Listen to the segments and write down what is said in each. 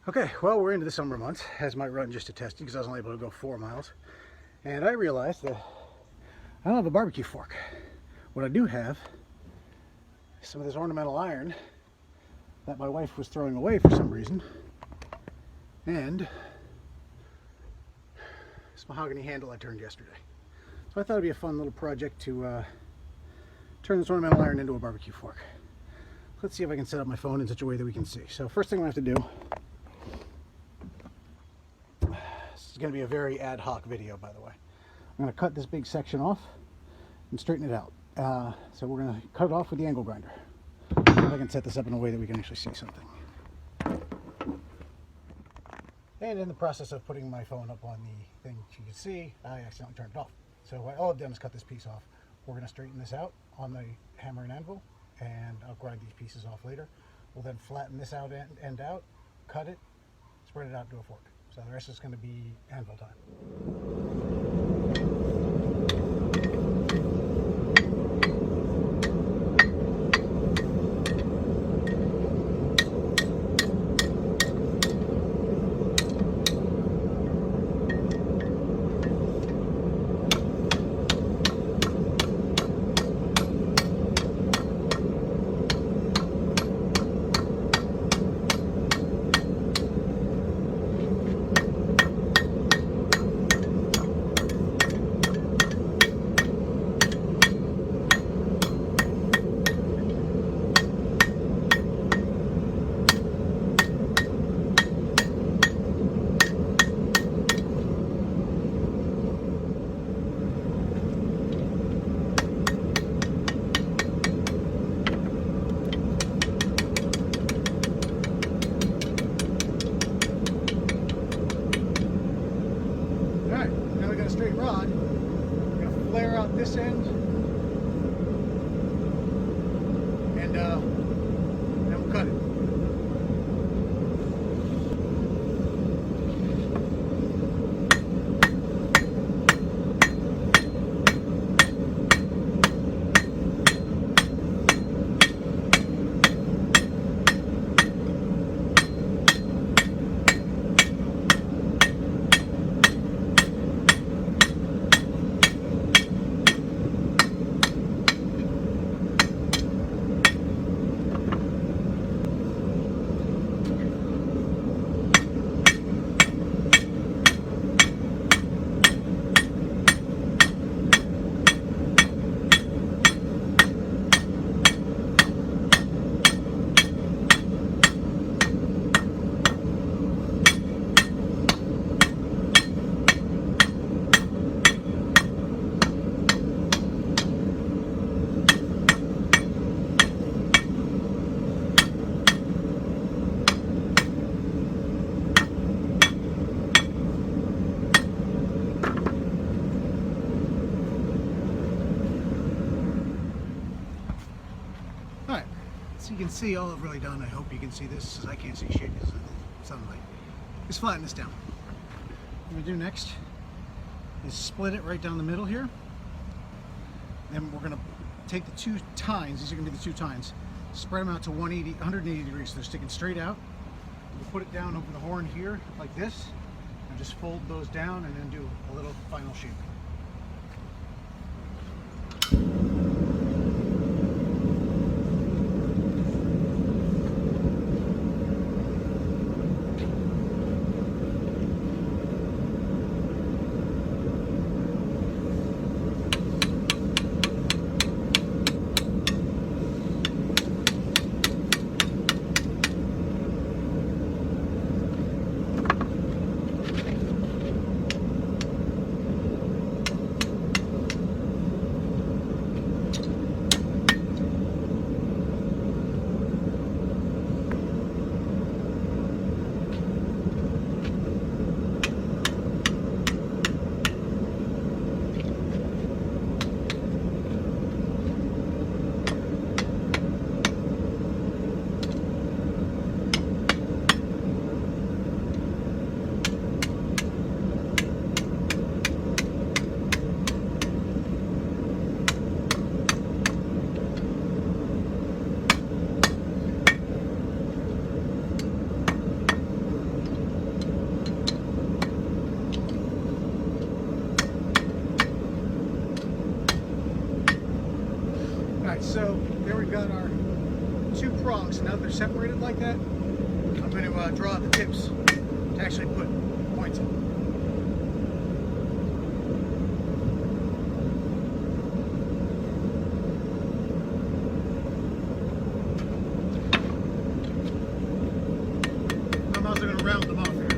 Okay, well, we're into the summer months, as my run just attested, because I was only able to go 4 miles. And I realized that I don't have a barbecue fork. What I do have is some of this ornamental iron that my wife was throwing away for some reason, and this mahogany handle I turned yesterday. So I thought it'd be a fun little project to turn this ornamental iron into a barbecue fork. Let's see if I can set up my phone in such a way that we can see. So first thing I have to do, this is going to be a very ad hoc video, by the way. I'm going to cut this big section off and straighten it out. So we're going to cut it off with the angle grinder. See if I can set this up in a way that we can actually see something. And in the process of putting my phone up on the thing you can see, I accidentally turned it off. So all I've done is cut this piece off. We're going to straighten this out on the hammer and anvil, and I'll grind these pieces off later. We'll then flatten this out end out, cut it, spread it out to a fork. So the rest is going to be anvil time. Straight rod. We're going to flare out this end, and then we'll cut it. Alright, so you can see all I've really done. I hope you can see this, because I can't see shit because of the sunlight. Just flatten this down. What I'm going to do next is split it right down the middle here. Then we're going to take the two tines, these are going to be the two tines, spread them out to 180 degrees, so they're sticking straight out. We'll put it down over the horn here like this, and just fold those down and then do a little final shape. So there we've got our two prongs. Now that they're separated like that, I'm going to draw out the tips to actually put points in. I'm also going to round them off here.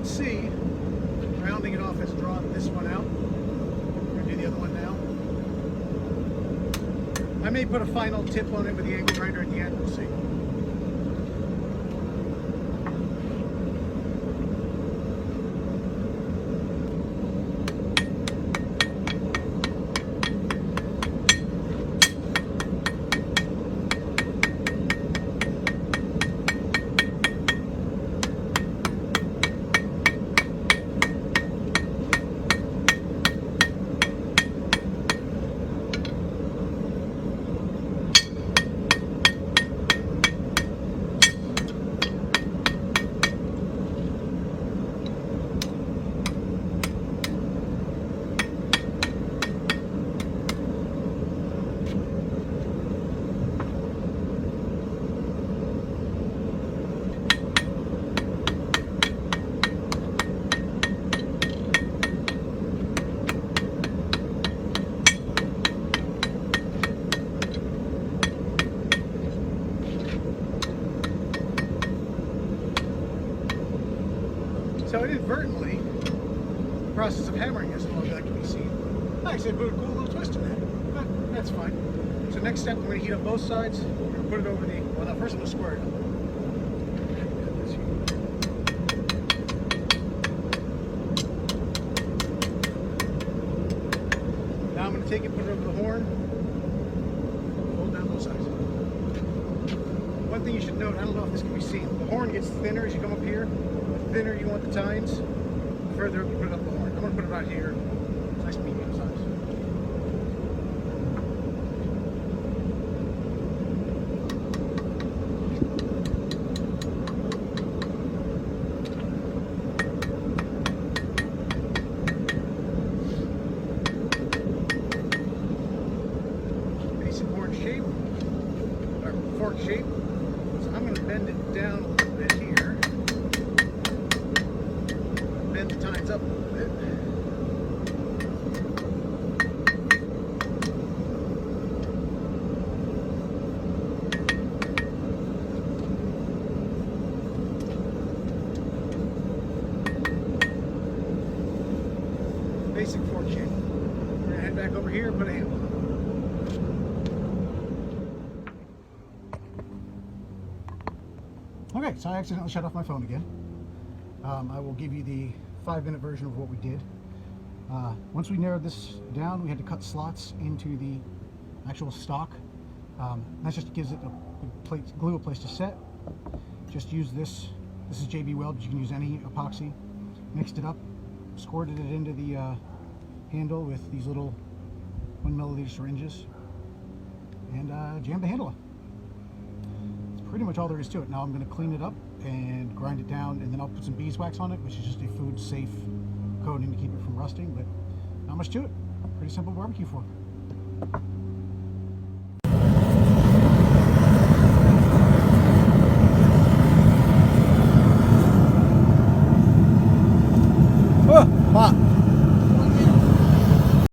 See, rounding it off has drawn this one out. We're going to do the other one now. I may put a final tip on it with the angle grinder at the end. We'll see. So inadvertently, the process of hammering isn't all that can be seen. I actually put a cool little twist in that, but that's fine. So next step, we're going to heat up both sides. We're going to put it over the, well, no, first I'm going to square it up. Now I'm going to take it, put it over the horn, fold down both sides. One thing you should note, I don't know if this can be seen, the horn gets thinner as you come up here. The thinner you want the tines, the further you put it up the horn. I'm going to put it right here. Nice medium size. Basic horn shape, or fork shape. So I'm going to bend it down a little bit here. Bend the tines up a little bit. Basic fork shape. We're going to head back over here and put a handle on it. Okay, so I accidentally shut off my phone again. I will give you the 5-minute version of what we did. Once we narrowed this down, we had to cut slots into the actual stock. That just gives it a glue a place to set. Just use this. This is JB Weld, but you can use any epoxy. Mixed it up, squirted it into the handle with these little 1 milliliter syringes, and jammed the handle up. That's pretty much all there is to it. Now I'm going to clean it up and grind it down, and then I'll put some beeswax on it, which is just a food safe coating to keep it from rusting, but not much to it. Pretty simple barbecue fork. Oh, hot.